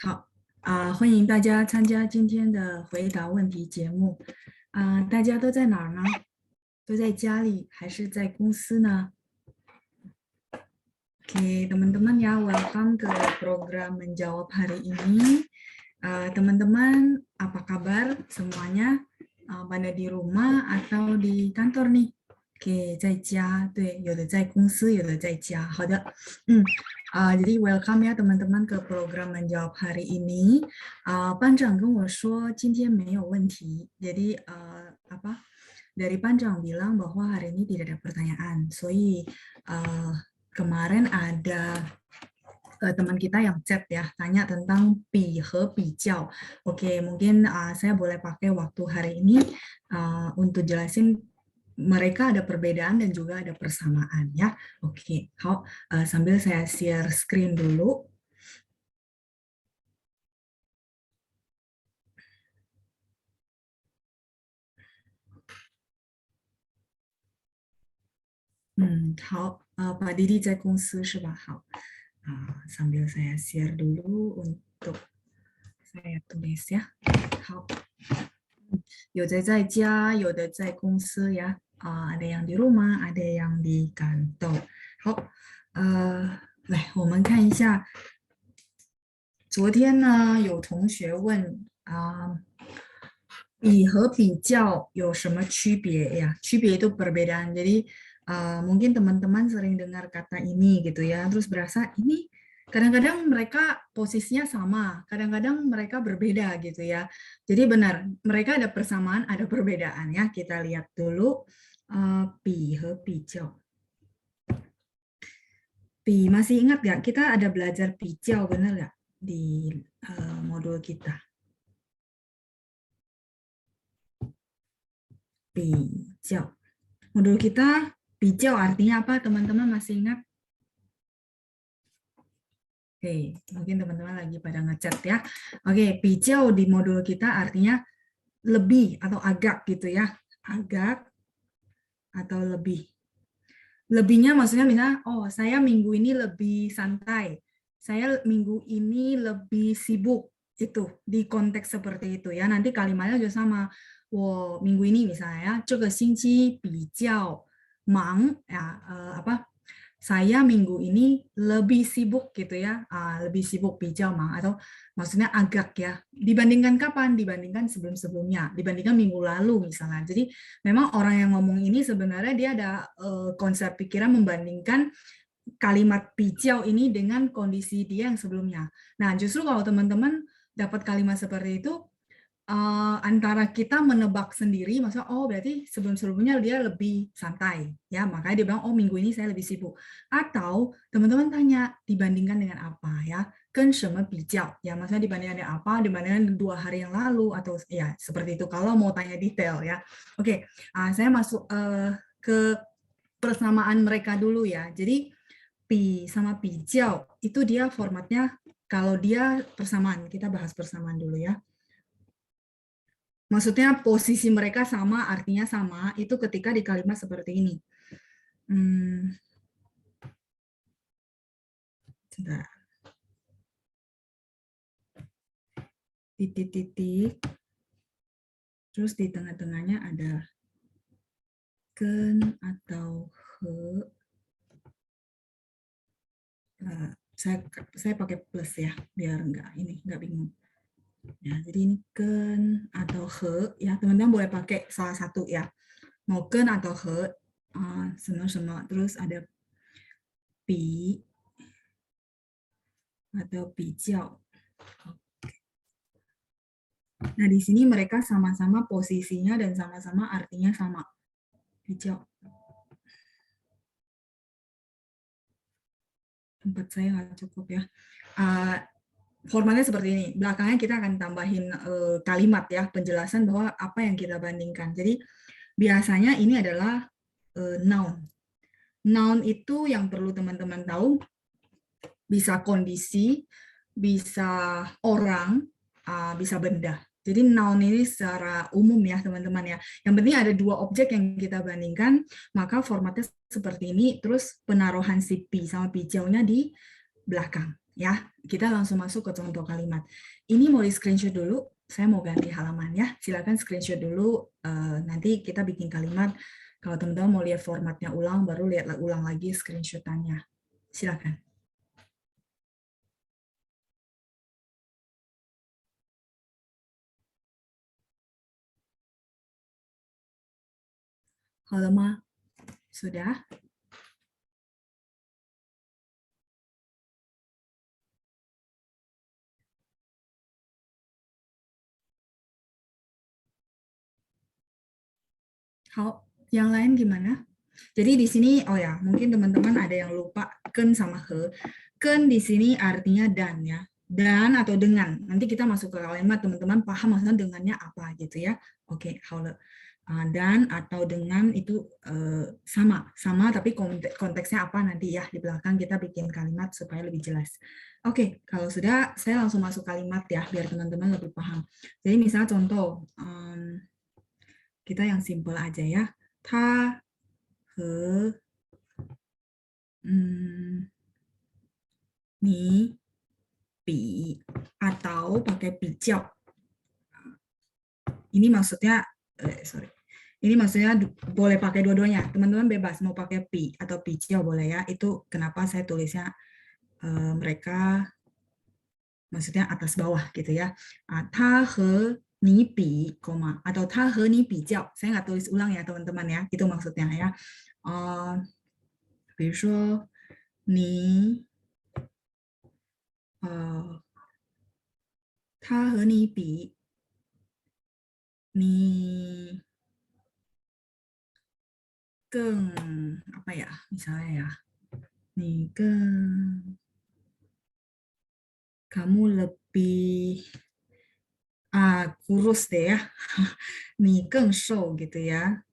好，欢迎大家参加今天的回答问题节目。大家都在哪儿呢？都在家里还是在公司呢？Oke, teman-teman ya, welcome ke program menjawab hari ini. Teman-teman, apa kabar semuanya? Pada di rumah atau di kantor nih? Oke, 在家，对，有的在公司，有的在家。好的，jadi welcome ya teman-teman ke program menjawab hari ini. 班长跟我说今天没有问题，jadi apa? Dari 班长 bilang bahwa hari ini tidak ada pertanyaan. 所以 kemarin ada teman kita yang chat ya, tanya tentang pi he bijau. Oke, mungkin saya boleh pakai waktu hari ini untuk jelasin mereka ada perbedaan dan juga ada persamaan ya. Oke, sambil saya share screen dulu. Pak Didi 在公司是吧？好，sambil saya share dulu untuk saya tulis ya. 好，有的在家，有的在公司呀。ada yang di rumah, ada yang di kantor. 好，来，我们看一下。昨天呢，有同学问比和比较有什么区别ya? 区别 itu perbedaan. Jadi mungkin teman-teman sering dengar kata ini gitu ya, terus berasa ini kadang-kadang mereka posisinya sama, kadang-kadang mereka berbeda gitu ya. Jadi benar, mereka ada persamaan, ada perbedaan ya. Kita lihat dulu pi he bijau. Pi, masih ingat nggak? Kita ada belajar bijau, benar nggak? Di modul kita. Bijau. Modul kita bijau artinya apa? Teman-teman masih ingat? Oke, mungkin teman-teman lagi pada ngechat ya. Oke, bijau di modul kita artinya lebih atau agak gitu ya. Agak atau lebih. Lebihnya maksudnya misalnya, oh saya minggu ini lebih santai. Saya minggu ini lebih sibuk. Itu di konteks seperti itu ya. Nanti kalimatnya juga sama. 我 minggu ini misalnya ya, 这个星期比较忙 ya, apa? Saya minggu ini lebih sibuk gitu ya, lebih sibuk bijau mang atau maksudnya agak ya. Dibandingkan kapan? Dibandingkan sebelum-sebelumnya, dibandingkan minggu lalu misalnya. Jadi memang orang yang ngomong ini sebenarnya dia ada konsep pikiran membandingkan kalimat bijau ini dengan kondisi dia yang sebelumnya. Nah, justru kalau teman-teman dapat kalimat seperti itu, antara kita menebak sendiri, maksudnya oh berarti sebelum-sebelumnya dia lebih santai, ya makanya dia bilang oh minggu ini saya lebih sibuk. Atau teman-teman tanya dibandingkan dengan apa ya, 跟什么比较 ya maksudnya dibandingkan dengan apa, dibandingkan 2 hari yang lalu atau ya seperti itu kalau mau tanya detail ya. Oke, saya masuk ke persamaan mereka dulu ya. Jadi pi sama bijau itu dia formatnya kalau dia persamaan, kita bahas persamaan dulu ya. Maksudnya posisi mereka sama, artinya sama, itu ketika di kalimat seperti ini. Titik-titik. Terus di tengah-tengahnya ada ken atau he. Saya pakai plus ya, biar nggak bingung. Ya, jadi ini ken atau he ya, teman-teman boleh pakai salah satu ya. Mau ken atau he, semua. Terus ada pi atau bijau. Nah, di sini mereka sama-sama posisinya dan sama-sama artinya sama. Bijau. Tempat saya nggak cukup ya. Formatnya seperti ini. Belakangnya kita akan tambahin kalimat ya, penjelasan bahwa apa yang kita bandingkan. Jadi biasanya ini adalah noun. Noun itu yang perlu teman-teman tahu bisa kondisi, bisa orang, bisa benda. Jadi noun ini secara umum ya teman-teman ya. Yang penting ada 2 objek yang kita bandingkan, maka formatnya seperti ini. Terus penaruhan si pi sama bijaunya di belakang ya. Kita langsung masuk ke contoh kalimat. Ini mau di screenshot dulu. Saya mau ganti halaman ya. Silakan screenshot dulu. Nanti kita bikin kalimat. Kalau teman-teman mau lihat formatnya ulang, baru lihat ulang lagi screenshotannya. Silakan. Halo, Ma. Sudah? Yang lain gimana? Jadi di sini, oh ya, mungkin teman-teman ada yang lupa ken sama he. Ken di sini artinya dan ya, dan atau dengan. Nanti kita masuk ke kalimat, teman-teman paham maksudnya dengannya apa gitu ya. Oke, halo. Dan atau dengan itu sama tapi konteksnya apa nanti ya di belakang kita bikin kalimat supaya lebih jelas. Oke, kalau sudah saya langsung masuk kalimat ya biar teman-teman lebih paham. Jadi misalnya contoh kita yang simple aja ya. Ta he ni bi atau pakai bijau. Ini maksudnya Ini maksudnya boleh pakai dua-duanya. Teman-teman bebas mau pakai pi atau bijau boleh ya. Itu kenapa saya tulisnya mereka maksudnya atas bawah gitu ya. Ta he ni bi, atau ta he ni bijau. Saya nggak tulis ulang ya teman-teman ya. Itu maksudnya ya. 比如说你他和你比，你更 apa ya misalnya ya, 你更 kamu lebih kurus deh ya, 你更瘦 gitu ya,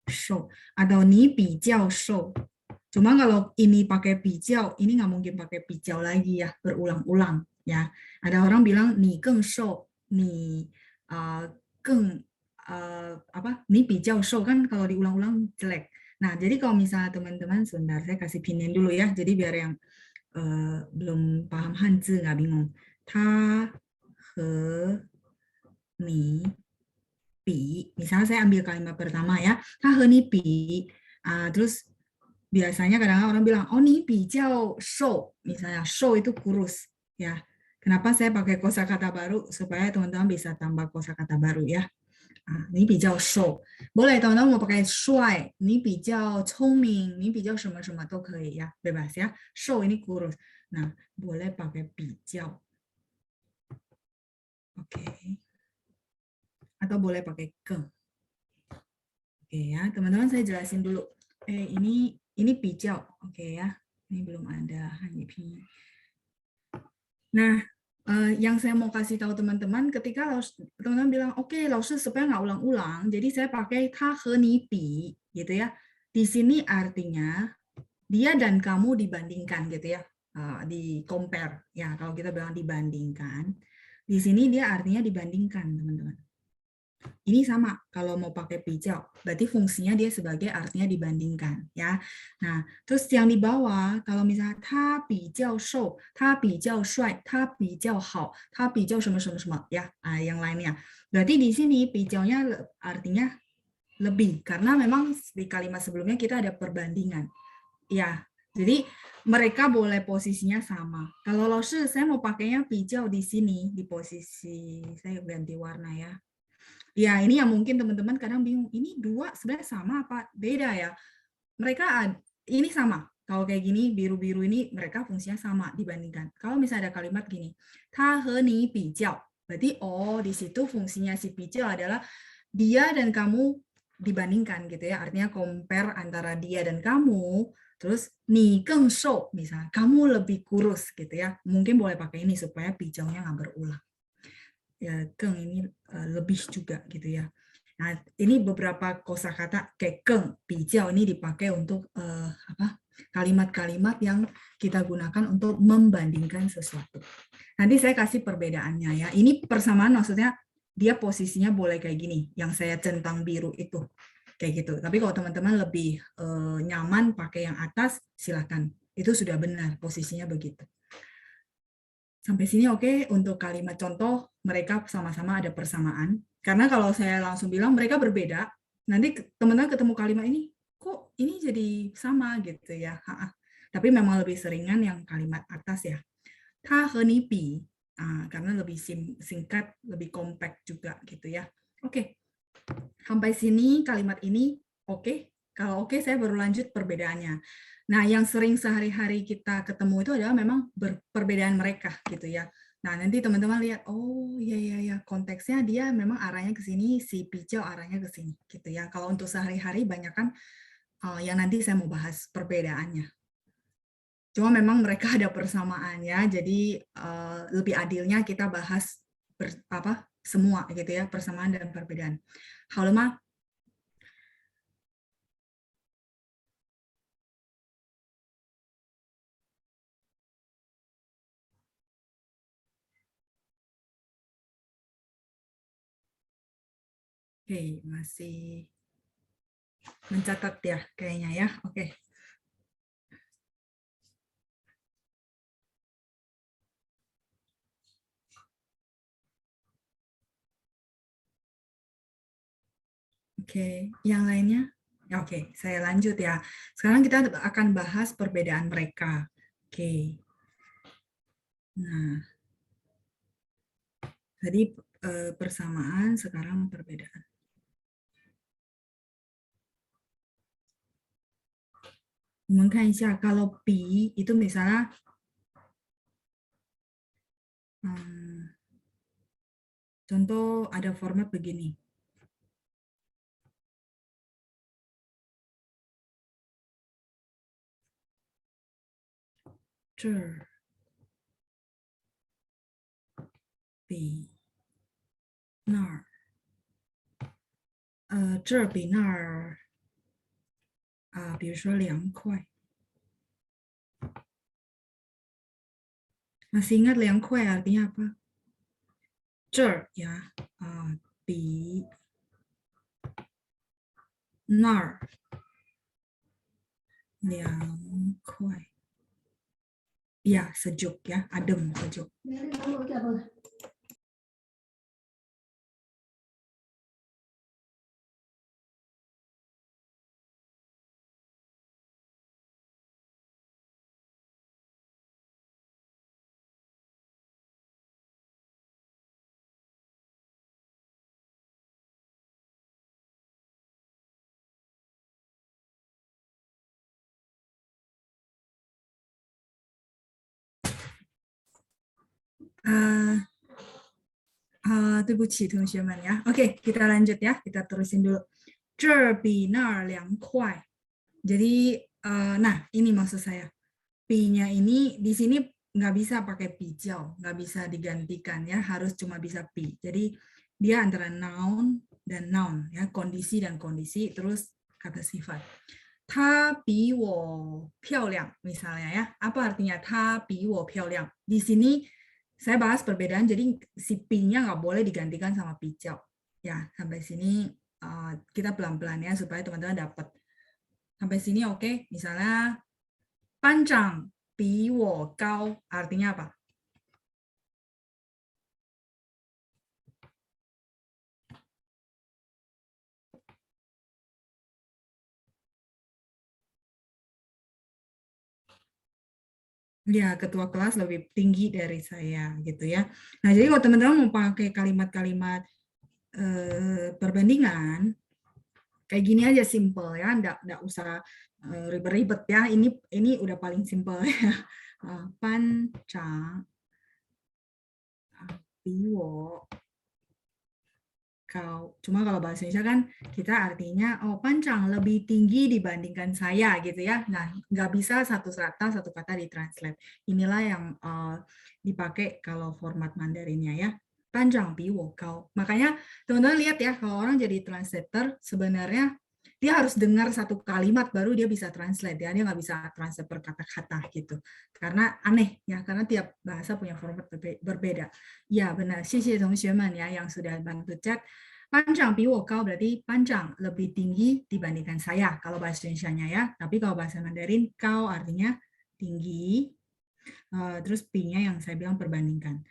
瘦 atau 你比较瘦. Cuma kalau ini pakai bijau, ini nggak mungkin pakai bijau lagi ya, berulang-ulang ya. Ada orang bilang 你更瘦, 你更apa? 你比较瘦 kan kalau diulang-ulang jelek. Nah, jadi kalau misalnya teman-teman, sebentar saya kasih pinyin dulu ya. Jadi biar yang belum paham Hanzi nggak bingung. Ta he ni bi. Misalnya saya ambil kalimat pertama ya. Ta he ni bi. Terus biasanya kadang-kadang orang bilang, oh nih bijau show, misalnya show itu kurus, ya. Kenapa saya pakai kosakata baru supaya teman-teman bisa tambah kosakata baru ya. Ini bijau show, boleh teman-teman mau pakai shuai, ini bijau聪明, ini bijau 什么什么 都可以 ya, bebas ya. Show ini kurus, nah boleh pakai bijau, oke, atau boleh pakai keng. Oke ya, teman-teman saya jelasin dulu. Ini bijau, oke ya. Ini belum ada hanyipi. Nah, yang saya mau kasih tahu teman-teman, ketika teman-teman bilang, oke, laoshi supaya nggak ulang-ulang, jadi saya pakai ta he ni bi, gitu ya. Di sini artinya dia dan kamu dibandingkan, gitu ya, di compare. Ya, kalau kita bilang dibandingkan, di sini dia artinya dibandingkan, teman-teman. Ini sama kalau mau pakai bijau, berarti fungsinya dia sebagai artinya dibandingkan ya. Nah, terus yang di bawah kalau misalnya ta bijau shou, ta bijau shuai, ta bijau hao, ta bijau 什么什么什么 ya, yang lainnya. Berarti di sini bijaunya artinya lebih karena memang di kalimat sebelumnya kita ada perbandingan. Ya. Jadi mereka boleh posisinya sama. Kalau laoshi saya mau pakainya bijau di sini di posisi saya ganti warna ya. Ya, ini yang mungkin teman-teman kadang bingung, ini dua sebenarnya sama apa beda ya? Mereka ini sama. Kalau kayak gini, biru-biru ini mereka fungsinya sama dibandingkan. Kalau misalnya ada kalimat gini, ta he ni bijau. Berarti, di situ fungsinya si bijau adalah dia dan kamu dibandingkan gitu ya. Artinya compare antara dia dan kamu. Terus, ni keng shou, misalnya, kamu lebih kurus gitu ya. Mungkin boleh pakai ini supaya bijaunya nggak berulang. Ya, keng ini lebih juga gitu ya. Nah, ini beberapa kosakata kayak keng, bijau ini dipakai untuk kalimat-kalimat yang kita gunakan untuk membandingkan sesuatu. Nanti saya kasih perbedaannya ya. Ini persamaan maksudnya dia posisinya boleh kayak gini, yang saya centang biru itu. kayak gitu. Tapi kalau teman-teman lebih nyaman pakai yang atas, silakan. Itu sudah benar posisinya begitu. Sampai sini oke. Untuk kalimat contoh, mereka sama-sama ada persamaan. Karena kalau saya langsung bilang mereka berbeda, nanti teman-teman ketemu kalimat ini, kok ini jadi sama gitu ya. Tapi memang lebih seringan yang kalimat atas ya. Ta he ni bi, karena lebih singkat, lebih compact juga gitu ya. Oke, sampai sini kalimat ini oke. Kalau oke, saya baru lanjut perbedaannya. Nah, yang sering sehari-hari kita ketemu itu adalah memang perbedaan mereka gitu ya. Nah, nanti teman-teman lihat, oh iya iya ya, konteksnya dia memang arahnya ke sini, si Pico arahnya ke sini gitu ya. Kalau untuk sehari-hari banyak kan yang nanti saya mau bahas perbedaannya. Cuma memang mereka ada persamaannya, jadi lebih adilnya kita bahas semua gitu ya, persamaan dan perbedaan. Halo Ma. Oke, masih mencatat ya kayaknya ya. Oke. Oke, yang lainnya? Oke, saya lanjut ya. Sekarang kita akan bahas perbedaan mereka. Oke. Nah, tadi persamaan, sekarang perbedaan. Kalau pi itu misalnya contoh ada format begini. 这比那儿，这比那儿比如说凉快。Masih ingat 凉快 artinya apa? 这儿 ya, 比那儿凉快. Ya, sejuk ya, adem, sejuk. Uh, 对不起，同学们ya. Oke, kita lanjut ya. Kita terusin dulu. 这比那儿凉快. Jadi, nah ini maksud saya. Pi-nya ini di sini nggak bisa pakai pijau, nggak bisa digantikan ya, harus cuma bisa pi. Jadi dia antara noun dan noun ya, kondisi dan kondisi, terus kata sifat. Ta bi wo piaoliang misalnya ya. Apa artinya ta bi wo piaoliang? Di sini saya bahas perbedaan, jadi si pi-nya nggak boleh digantikan sama pijau. Ya, sampai sini kita pelan-pelan ya supaya teman-teman dapat. Sampai sini oke. Misalnya panjang bi wo gao artinya apa? Ya, ketua kelas lebih tinggi dari saya gitu ya. Nah, jadi kalau teman-teman mau pakai kalimat-kalimat perbandingan, kayak gini aja simple ya, enggak usah ribet-ribet ya. Ini udah paling simple ya. Panjang bi wo kau. Cuma kalau bahasa Indonesia kan kita artinya panjang lebih tinggi dibandingkan saya gitu ya. Nah, nggak bisa satu kata ditranslate. Inilah yang dipakai kalau format Mandarinnya ya. Panjang bi wo kau. Makanya teman-teman lihat ya, kalau orang jadi translator sebenarnya dia harus dengar satu kalimat baru dia bisa translate ya. Dia nggak bisa translate per kata-kata gitu. Karena aneh ya, karena tiap bahasa punya format berbeda. Ya benar, 谢谢同学们 ya yang sudah bantu chat. Panjang比我高 berarti panjang lebih tinggi dibandingkan saya kalau bahasa Indonesianya ya. Tapi kalau bahasa Mandarin kau artinya tinggi. Terus pi-nya yang saya bilang perbandingkan.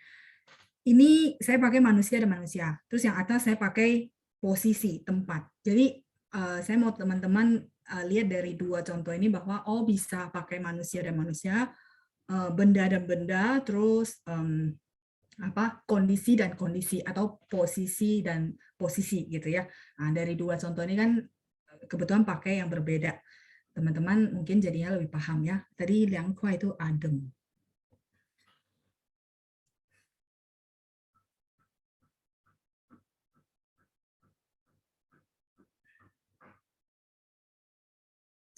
Ini saya pakai manusia dan manusia. Terus yang atas saya pakai posisi tempat. Jadi saya mau teman-teman lihat dari dua contoh ini bahwa bisa pakai manusia dan manusia, benda dan benda, terus kondisi dan kondisi atau posisi dan posisi gitu ya. Nah, dari dua contoh ini kan kebetulan pakai yang berbeda. Teman-teman mungkin jadinya lebih paham ya. Tadi liang kuai itu adem.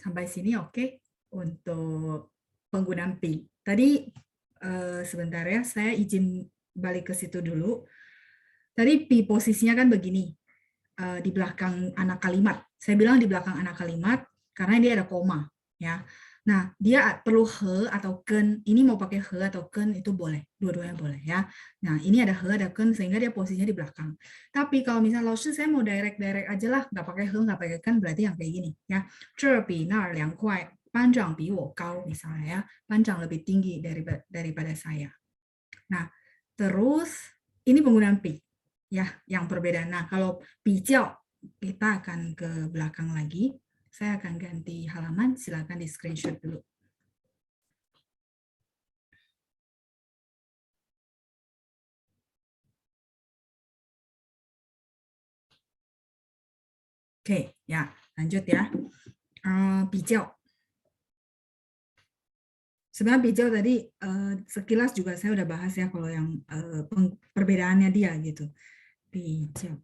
Sampai sini oke untuk penggunaan pi. Tadi sebentar ya, saya izin balik ke situ dulu. Tadi pi posisinya kan begini, di belakang anak kalimat. Saya bilang di belakang anak kalimat karena dia ada koma, ya. Nah, dia perlu he atau ken. Ini mau pakai he atau ken itu boleh, dua-duanya boleh ya. Nah, ini ada he ada ken sehingga dia posisinya di belakang. Tapi kalau misalnya laoshi saya mau direct aja lah, nggak pakai he nggak pakai ken, berarti yang kayak gini ya. 这比那儿凉快，班长比我高 misalnya ya. Panjang lebih tinggi daripada saya. Nah, terus ini penggunaan pi ya, yang perbedaan. Nah, kalau bijau kita akan ke belakang lagi. Saya akan ganti halaman, silakan di screenshot dulu. Oke, ya, lanjut ya. Bijau. Sebenarnya bijau tadi sekilas juga saya udah bahas ya kalau yang perbedaannya dia gitu. Bijau.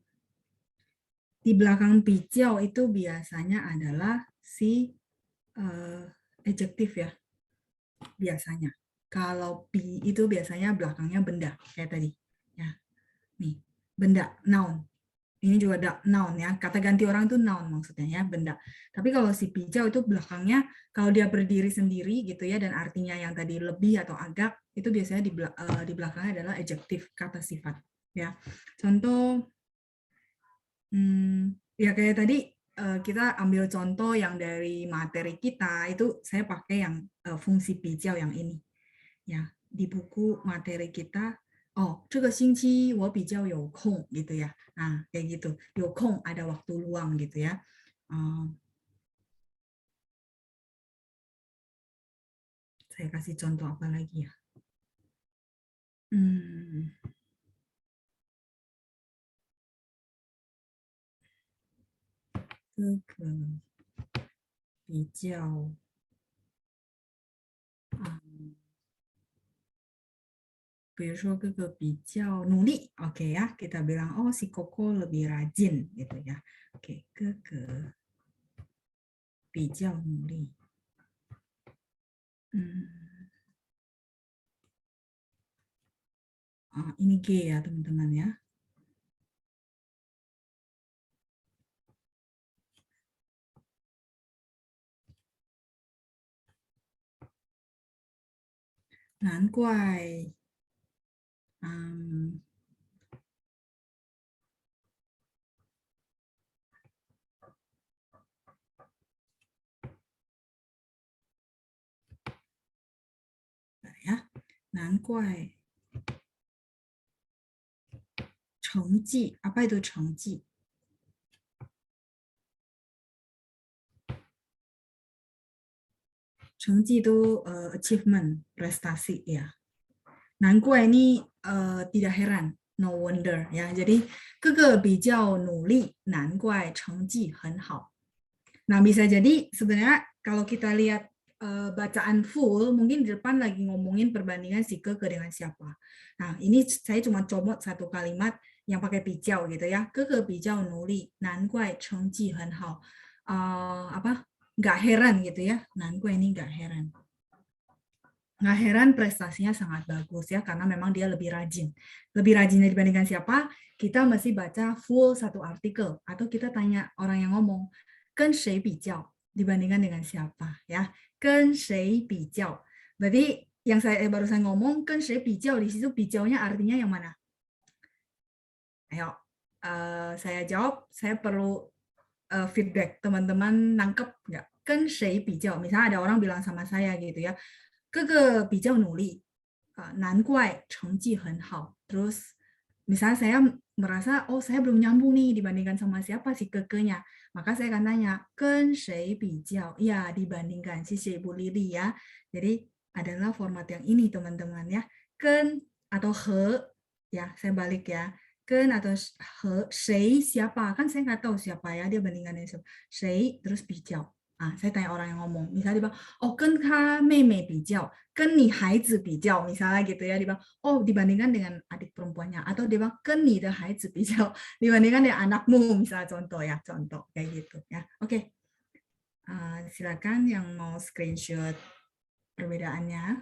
Di belakang bijau itu biasanya adalah si adjektif ya. Biasanya. Kalau pi itu biasanya belakangnya benda kayak tadi. Ya. Nih, benda, noun. Ini juga ada noun ya. Kata ganti orang itu noun maksudnya ya, benda. Tapi kalau si bijau itu belakangnya kalau dia berdiri sendiri gitu ya dan artinya yang tadi lebih atau agak itu biasanya di belakangnya adalah adjektif, kata sifat ya. Contoh ya kayak tadi kita ambil contoh yang dari materi kita itu saya pakai yang fungsi bijau yang ini ya di buku materi kita. 这个星期我比较有空 gitu ya. Nah, kayak gitu. 有空 ada waktu luang gitu ya. Saya kasih contoh apa lagi ya? 这个比较比如说这个比较努力 oke ya, kita bilang si Koko lebih rajin gitu ya. Oke, 哥哥比较努力。Ini G ya teman-teman ya. Nanguai. Ya, Nanguai. 成绩 apa itu 成绩? Chengji itu achievement, prestasi ya. Nanguai ini tidak heran, no wonder ya. Jadi 哥哥比较努力，难怪成绩很好。Nah, bisa jadi sebenarnya kalau kita lihat bacaan full, mungkin di depan lagi ngomongin perbandingan si ke dengan siapa. Nah, ini saya cuma comot satu kalimat yang pakai bijau gitu ya. 哥哥比较努力，难怪成绩很好。nggak heran gitu ya. Nanguai ini nggak heran. Nggak heran prestasinya sangat bagus ya, karena memang dia lebih rajin. Lebih rajinnya dibandingkan siapa? Kita mesti baca full satu artikel. Atau kita tanya orang yang ngomong, 跟谁比较? Dibandingkan dengan siapa? Ya, 跟谁比较? Berarti yang saya barusan ngomong, 跟谁比较, di situ 比较nya artinya yang mana? Ayo, saya jawab, saya perlu feedback. Teman-teman nangkep nggak? 跟谁比较? Misalnya ada orang bilang sama saya gitu ya, 哥哥比较努力，难怪成绩很好. Terus misalnya saya merasa, oh saya belum nyambung nih dibandingkan sama siapa sih kekenya. Maka saya akan tanya, 跟谁比较? Ya, dibandingkan. Si Ibu Lili ya. Jadi adalah format yang ini teman-teman ya. 跟 atau 和, ya saya balik ya. 跟 atau 和 谁 siapa, kan saya nggak tahu siapa ya, dia bandingkan siapa. 谁 terus 比较. Saya tanya orang yang ngomong, misalnya dia bilang, oh 跟他妹妹比较, 跟你孩子比较, misalnya gitu ya, dia bilang, oh dibandingkan dengan adik perempuannya, atau dia bilang 跟你的孩子比较, dibandingkan dengan anakmu, misalnya contoh ya, contoh kayak gitu ya. Oke, silakan yang mau screenshot perbedaannya.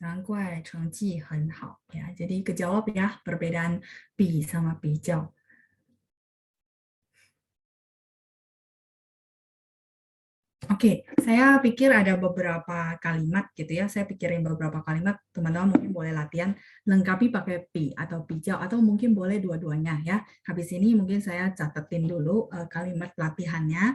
Nangguai, 成绩很好ya. Jadi kejawab ya perbedaan 比 sama 比较. Oke, saya pikir ada beberapa kalimat gitu ya. Saya pikirin beberapa kalimat, teman-teman mungkin boleh latihan lengkapi pakai pi atau pijau, atau mungkin boleh dua-duanya ya. Habis ini mungkin saya catetin dulu kalimat latihannya,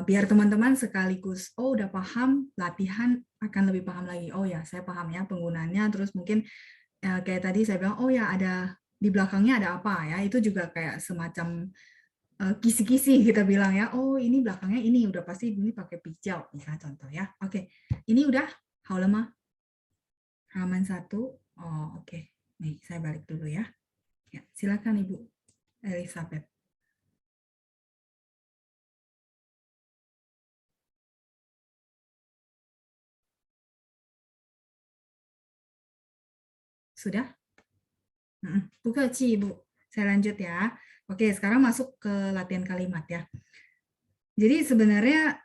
biar teman-teman sekaligus, oh udah paham, latihan akan lebih paham lagi. Oh ya, saya paham ya penggunaannya. Terus mungkin kayak tadi saya bilang, oh ya ada di belakangnya ada apa ya. Itu juga kayak semacam kisi-kisi kita bilang ya, oh ini belakangnya ini udah pasti ini pakai pijau, misalnya contoh ya. Oke, ini udah halaman 1. Oh oke, nih saya balik dulu ya. Ya silakan Ibu Elizabeth. Sudah? Buka Ibu. Saya lanjut ya. Oke, sekarang masuk ke latihan kalimat ya. Jadi sebenarnya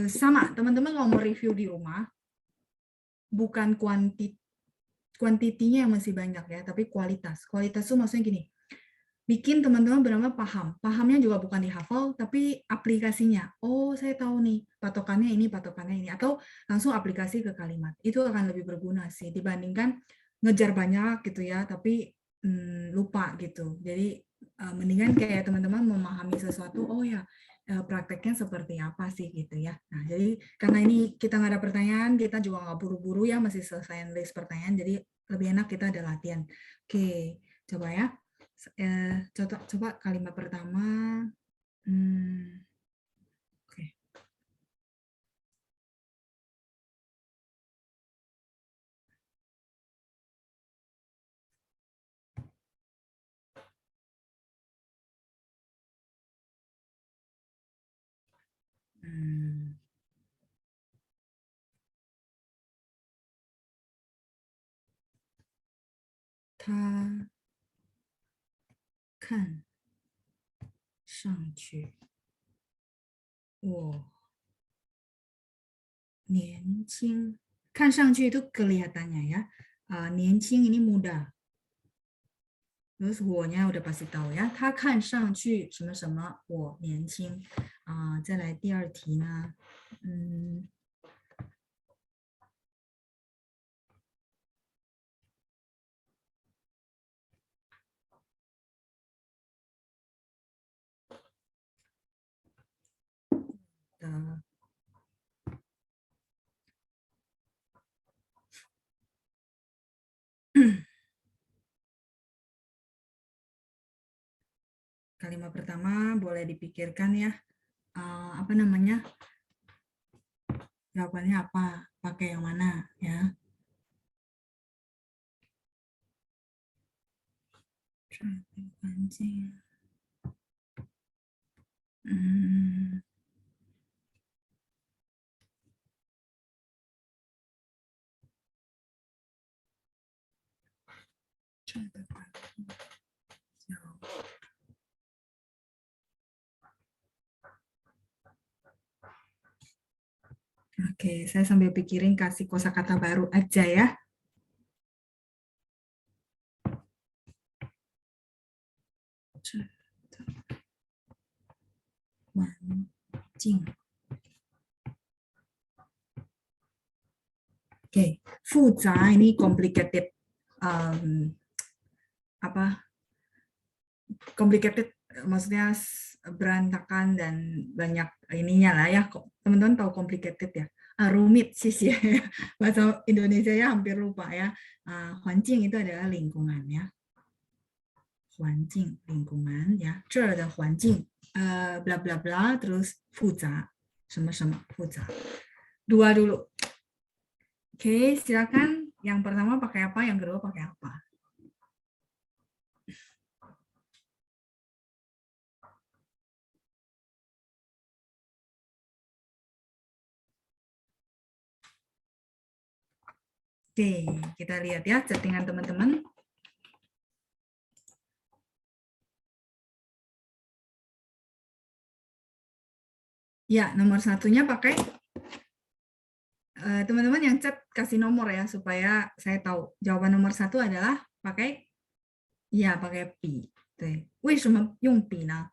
sama, teman-teman kalau mau review di rumah, bukan kuantitinya yang masih banyak ya, tapi kualitas. Kualitas itu maksudnya gini, bikin teman-teman benar-benar paham. Pahamnya juga bukan dihafal, tapi aplikasinya. Oh, saya tahu nih, patokannya ini, patokannya ini. Atau langsung aplikasi ke kalimat. Itu akan lebih berguna sih, dibandingkan ngejar banyak gitu ya, tapi lupa gitu. Jadi mendingan kayak teman-teman memahami sesuatu, oh ya, prakteknya seperti apa sih gitu ya. Nah, jadi karena ini kita nggak ada pertanyaan, kita juga nggak buru-buru ya, masih selesai list pertanyaan, jadi lebih enak kita ada latihan. Oke, coba ya. Coba kalimat pertama. Oke. 他看上去我年轻, 看上去itu kelihatannya ya. 年轻 ini muda. Terus 我nya udah pasti tahu ya. 他看上去什么什么我年轻. 再来第二题呢. Kalimat pertama boleh dipikirkan ya. Apa namanya? Jawabannya apa? Pakai yang mana ya? Anjing. Oke, saya sambil pikirin kasih kosakata baru aja ya. 境. Oke, 复杂 ini complicated, complicated maksudnya berantakan dan banyak ininya lah ya. Teman-teman tahu complicated ya? Rumit sih sih. Bahasa Indonesia ya hampir lupa ya. 环境 itu adalah lingkungan ya. 环境 lingkungan ya. 这儿的环境 bla bla bla terus 复杂 什么什么复杂. Dua dulu. Oke, silakan. Yang pertama pakai apa, yang kedua pakai apa? Oke, kita lihat ya settingan teman-teman. Ya, nomor satunya pakai, teman-teman yang chat kasih nomor ya, supaya saya tahu. Jawaban nomor satu adalah pakai, ya pakai pi. Wih, cuma yung pi nah.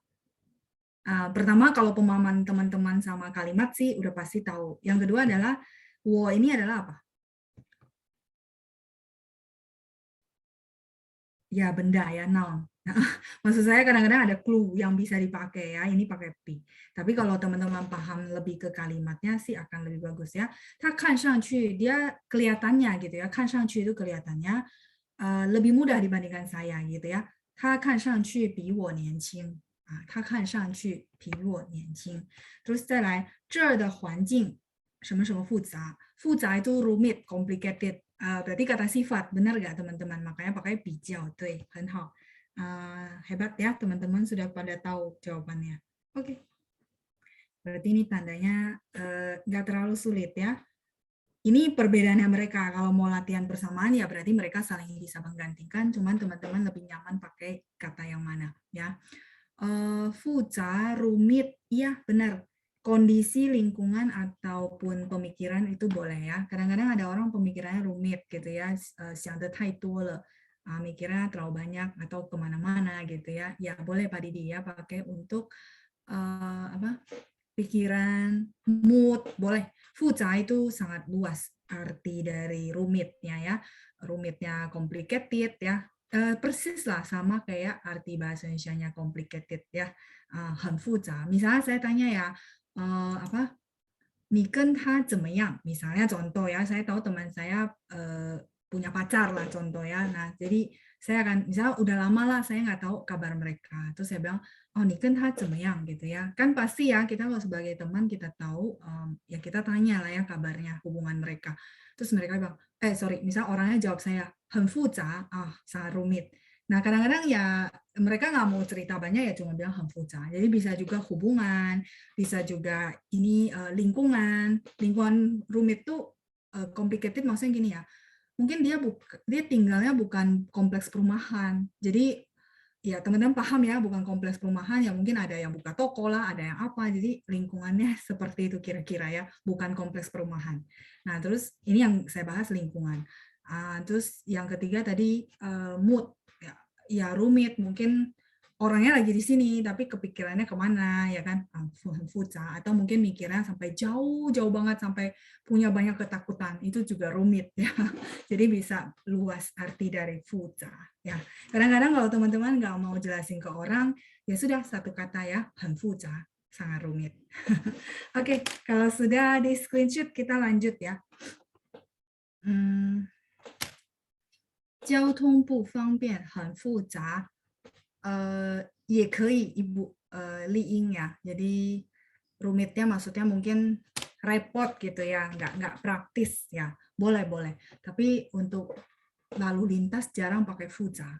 Pertama, kalau pemahaman teman-teman sama kalimat sih udah pasti tahu. Yang kedua adalah, wo ini adalah apa? Ya, benda ya, noun. Maksud saya kadang-kadang ada clue yang bisa dipakai ya, ini pakai pi. Tapi kalau teman-teman paham lebih ke kalimatnya sih akan lebih bagus ya. Ta kan shang qu, dia kelihatannya gitu ya. Kan shang qu itu kelihatannya lebih mudah dibandingkan saya gitu ya. Ta kan shang qu bi wo nian qing. Ta kan shang qu bi wo nian qing. Terus 再来，这儿的环境什么什么复杂，复杂 itu rumit, complicated. Berarti kata sifat, benar nggak teman-teman? Makanya pakai bijau, tuh, 很好. Hebat ya teman-teman sudah pada tahu jawabannya. Oke. Berarti ini tandanya nggak terlalu sulit ya. Ini perbedaannya mereka. Kalau mau latihan bersamaan ya berarti mereka saling bisa menggantikan. Cuman teman-teman lebih nyaman pakai kata yang mana ya. Fuja, rumit, iya benar. Kondisi lingkungan ataupun pemikiran itu boleh ya. Kadang-kadang ada orang pemikirannya rumit gitu ya, 想得太多了, mikirnya terlalu banyak atau kemana-mana gitu ya. Ya boleh Pak Didi ya pakai untuk pikiran, mood, boleh. Fuja itu sangat luas arti dari rumitnya ya. Rumitnya complicated ya. Persis lah sama kayak arti bahasa Indonesianya complicated ya. 很复杂. Misalnya saya tanya ya, 你跟他怎么样? Misalnya contoh ya, saya tahu teman saya punya pacar lah contoh ya. Nah, jadi saya akan, misalnya udah lama lah saya nggak tahu kabar mereka. Terus saya bilang, oh nih kan ha yang gitu ya. Kan pasti ya kita kalau sebagai teman kita tahu, ya kita tanya lah ya kabarnya, hubungan mereka. Terus mereka bilang, misal orangnya jawab saya, 很复杂, sangat rumit. Nah, kadang-kadang ya mereka nggak mau cerita banyak ya cuma bilang 很复杂. Jadi bisa juga hubungan, bisa juga ini lingkungan rumit tuh complicated maksudnya gini ya. Mungkin dia tinggalnya bukan kompleks perumahan. Jadi ya teman-teman paham ya, bukan kompleks perumahan ya mungkin ada yang buka toko lah, ada yang apa. Jadi lingkungannya seperti itu kira-kira ya, bukan kompleks perumahan. Nah, terus ini yang saya bahas lingkungan. Terus yang ketiga tadi mood. Ya rumit, mungkin orangnya lagi di sini tapi kepikirannya kemana ya kan, fuja, atau mungkin mikirnya sampai jauh banget sampai punya banyak ketakutan, itu juga rumit ya. Jadi bisa luas arti dari fuja ya. Kadang-kadang kalau teman-teman nggak mau jelasin ke orang ya sudah satu kata ya, fuja, sangat rumit. Oke, kalau sudah di screenshot kita lanjut ya. 交通不方便，很复杂。也可以ibu liing ya. Jadi rumitnya maksudnya mungkin repot gitu ya, nggak praktis ya. Boleh. Tapi untuk lalu lintas jarang pakai fuja.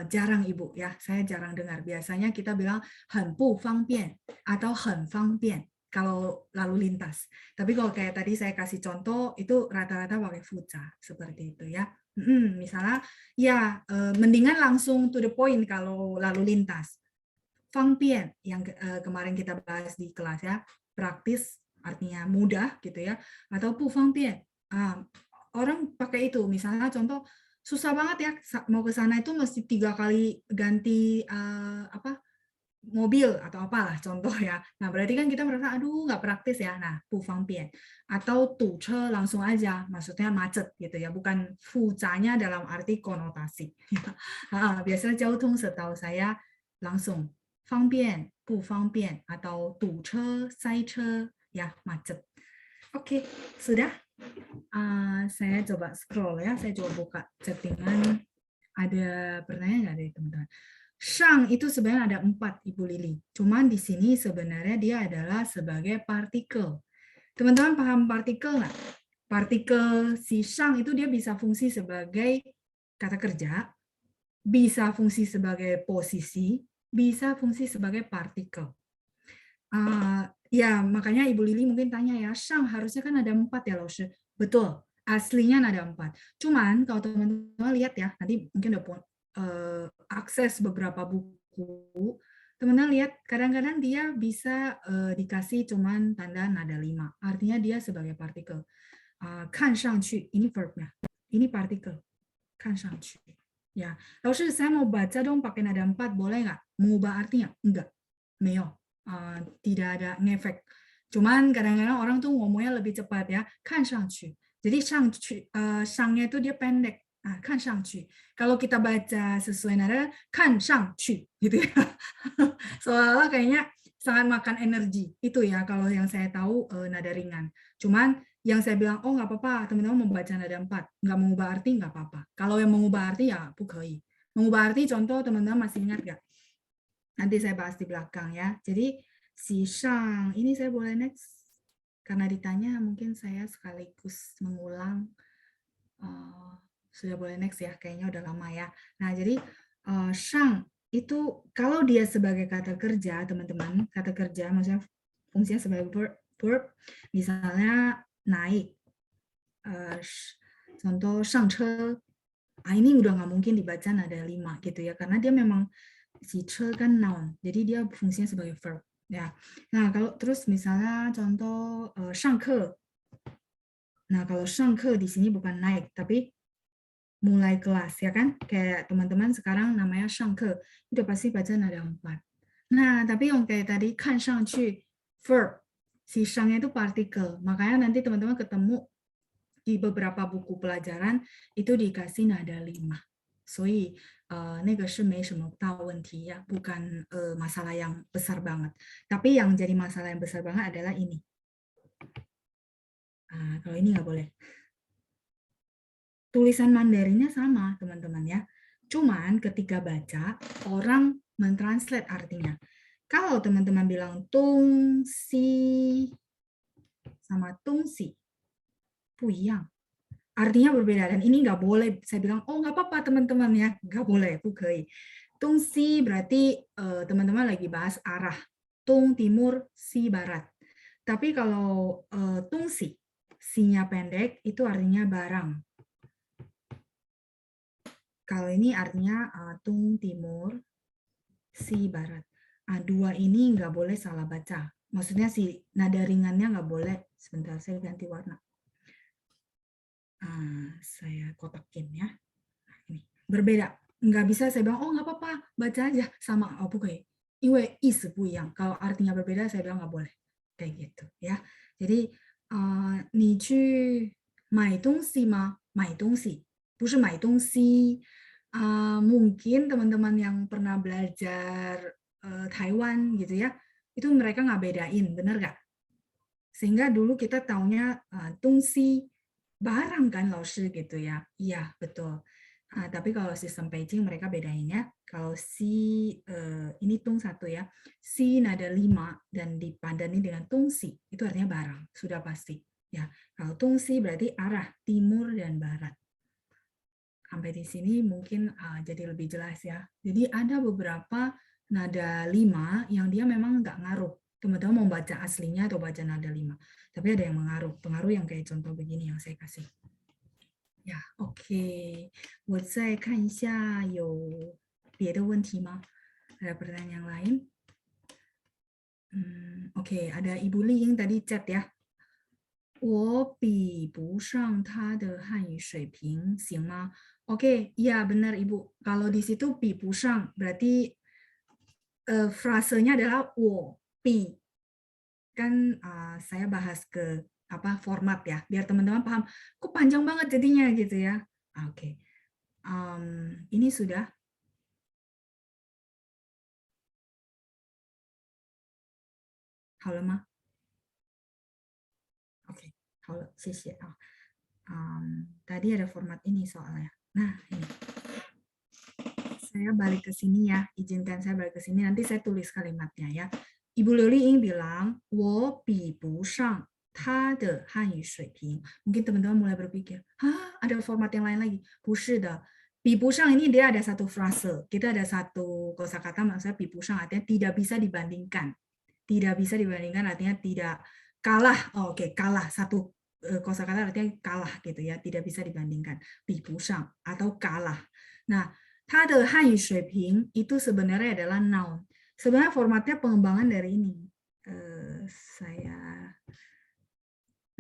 Jarang ibu ya, saya jarang dengar. Biasanya kita bilang 很不方便 atau 很方便kalau lalu lintas. Tapi kalau kayak tadi saya kasih contoh itu rata-rata pakai fuja seperti itu ya. Misalnya ya mendingan langsung to the point kalau lalu lintas. 方便 yang kemarin kita bahas di kelas ya, praktis artinya mudah gitu ya, atau 不方便 orang pakai itu. Misalnya contoh susah banget ya mau ke sana itu mesti 3 kali ganti mobil atau apalah contoh ya. Nah, berarti kan kita merasa aduh nggak praktis ya. Nah, 不方便 atau 堵车 langsung aja, maksudnya macet gitu ya, bukan fuzanya dalam arti konotasi. Biasanya 交通 setahu saya langsung 方便不方便 atau 堵车塞车 ya macet. Oke, sudah. Saya coba scroll ya, saya coba buka chattingan. Ada pertanyaan nggak dari teman-teman? Shang itu sebenarnya ada 4, Ibu Lili. Cuman di sini sebenarnya dia adalah sebagai partikel. Teman-teman paham partikel nggak? Partikel si shang itu dia bisa fungsi sebagai kata kerja, bisa fungsi sebagai posisi, bisa fungsi sebagai partikel. Ya, makanya Ibu Lili mungkin tanya ya, shang harusnya kan ada 4 ya, Laoshi. Betul, aslinya ada 4. Cuman kalau teman-teman lihat ya, nanti mungkin udah akses beberapa buku, teman-teman lihat kadang-kadang dia bisa dikasih cuman tanda nada 5. Artinya dia sebagai partikel. Kan shang qu, ini verbnya. Ini partikel. Kan shang qu. Ya, Laoshi saya mau baca dong pakai nada 4, boleh nggak? Mengubah artinya? Enggak. Meo. Tidak ada ngefek. Cuman kadang-kadang orang tuh ngomongnya lebih cepat ya, kan shangqu. Jadi shangnya itu dia pendek, kan shangqu. Kalau kita baca sesuai nada, kan shangqu gitu ya. Soalnya kayaknya sangat makan energi. Itu ya kalau yang saya tahu nada ringan. Cuman yang saya bilang, oh nggak apa-apa, teman-teman mau baca nada 4, nggak mengubah arti nggak apa-apa. Kalau yang mengubah arti ya bukai. Mengubah arti contoh teman-teman masih ingat nggak? Nanti saya bahas di belakang ya. Jadi si shang ini saya boleh next karena ditanya mungkin saya sekaligus mengulang. Sudah boleh next ya, kayaknya udah lama ya. Nah jadi shang itu kalau dia sebagai kata kerja teman-teman, kata kerja maksudnya fungsinya sebagai verb misalnya naik. Contoh shangche, ini udah nggak mungkin dibaca nada 5 gitu ya, karena dia memang si che kan noun, jadi dia fungsinya sebagai verb ya. Nah kalau terus misalnya contoh shangke, nah kalau shangke di sini bukan naik tapi mulai kelas ya kan, kayak teman-teman sekarang namanya shangke, udah pasti baca nada 4. Nah tapi yang kayak tadi kan shangqu verb, si shangnya itu partikel, makanya nanti teman-teman ketemu di beberapa buku pelajaran itu dikasih nada 5. 所以那个是没什么大问题ya, bukan masalah yang besar banget. Tapi yang jadi masalah yang besar banget adalah ini. Kalau ini nggak boleh. Tulisan Mandarinnya sama, teman-teman ya. Cuman ketika baca, orang mentranslate artinya. Kalau teman-teman bilang tung si sama tung si, 不一样. Artinya berbeda dan ini nggak boleh saya bilang oh nggak apa-apa teman-teman ya, nggak boleh, bukan. Tung si berarti teman-teman lagi bahas arah, tung timur si barat. Tapi kalau tung si sinya pendek itu artinya barang. Kalau ini artinya tung timur si barat. Dua ini nggak boleh salah baca. Maksudnya si nada ringannya nggak boleh. Sebentar saya ganti warna. Saya kotakin ya. Ini berbeda, nggak bisa saya bilang oh nggak apa-apa baca aja sama, bukan, 因为意思不一样, kalau artinya berbeda saya bilang nggak boleh kayak gitu ya. Jadi 你去买东西吗？买东西不是买东西. Mungkin teman-teman yang pernah belajar Taiwan gitu ya, itu mereka nggak bedain, benar nggak? Sehingga dulu kita taunya tungsi barang kan Laoshi gitu ya. Iya, betul. Tapi kalau sistem Beijing mereka bedainnya, kalau si ini tung 1 ya, si nada 5 dan dipandani dengan tungsi, itu artinya barang, sudah pasti. Ya, kalau tungsi berarti arah timur dan barat. Sampai di sini mungkin jadi lebih jelas ya. Jadi ada beberapa nada 5 yang dia memang nggak ngaruh. Teman-teman mau baca aslinya atau baca nada 5. Tapi ada yang mengaruh. Pengaruh yang kayak contoh begini yang saya kasih. Ya, oke. 我再看一下有别的问题吗? Ada pertanyaan yang lain? Oke, ada Ibu Ling tadi chat ya. 我比不上他的汉语水平，行吗? Oke, iya benar Ibu. Kalau di situ 比不上 berarti frasenya adalah 我比 kan saya bahas ke apa format ya biar teman-teman paham kok panjang banget jadinya gitu ya. Oke. Ini sudah halo mah. Oke. Halo, 谢谢啊. Tadi ada format ini soalnya. Nah, ini. Saya balik ke sini ya. Izinkan saya balik ke sini. Nanti saya tulis kalimatnya ya. Ibu Liu Ying bilang, 我比不上他的汉语水平. Mungkin teman-teman mulai berpikir, hah, ada format yang lain lagi. 不是的. 比不上 ini dia ada satu frase. Kita ada satu kosakata maksudnya 比不上 artinya tidak bisa dibandingkan. Tidak bisa dibandingkan artinya tidak kalah. Oh, oke, kalah. Satu kosakata artinya kalah gitu ya. Tidak bisa dibandingkan. 比不上 atau kalah. Nah, 它的汉语水平 itu sebenarnya adalah noun. Sebenarnya formatnya pengembangan dari ini. Saya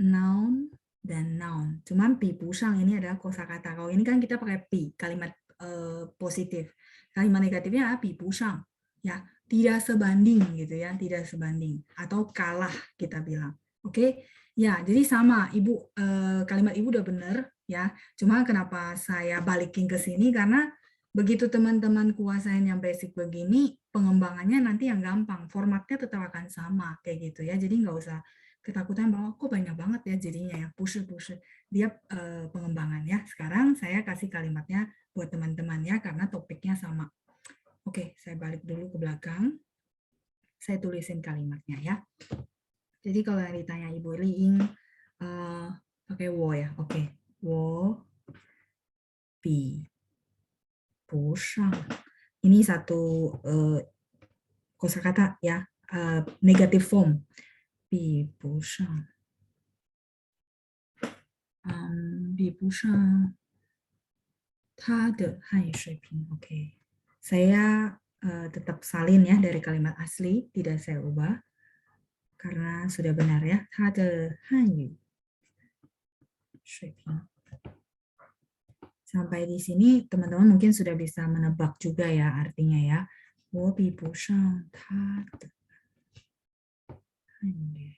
noun dan noun. Cuman 比不上 ini adalah kosakata. Kalau ini kan kita pakai 比, kalimat positif. Kalimat negatifnya adalah 比不上, ya, tidak sebanding gitu ya, tidak sebanding atau kalah kita bilang. Oke? Ya, jadi sama Ibu kalimat Ibu udah benar ya. Cuma kenapa saya balikin ke sini karena begitu teman-teman kuasain yang basic begini, pengembangannya nanti yang gampang. Formatnya tetap akan sama kayak gitu ya. Jadi nggak usah ketakutan bahwa kok banyak banget ya jadinya ya. Push. Dia pengembangan ya. Sekarang saya kasih kalimatnya buat teman-teman ya karena topiknya sama. Oke, saya balik dulu ke belakang. Saya tulisin kalimatnya ya. Jadi kalau yang ditanya Ibu Liing pakai wo ya. Oke. Wo bi 不上. Ini satu kosakata ya, negative form. 比不上. 比不上他的汉语水平. Oke. Saya tetap salin ya dari kalimat asli, tidak saya ubah. Karena sudah benar ya. 他的汉语水平. Sampai di sini teman-teman mungkin sudah bisa menebak juga ya artinya ya. 我比不上他的汉语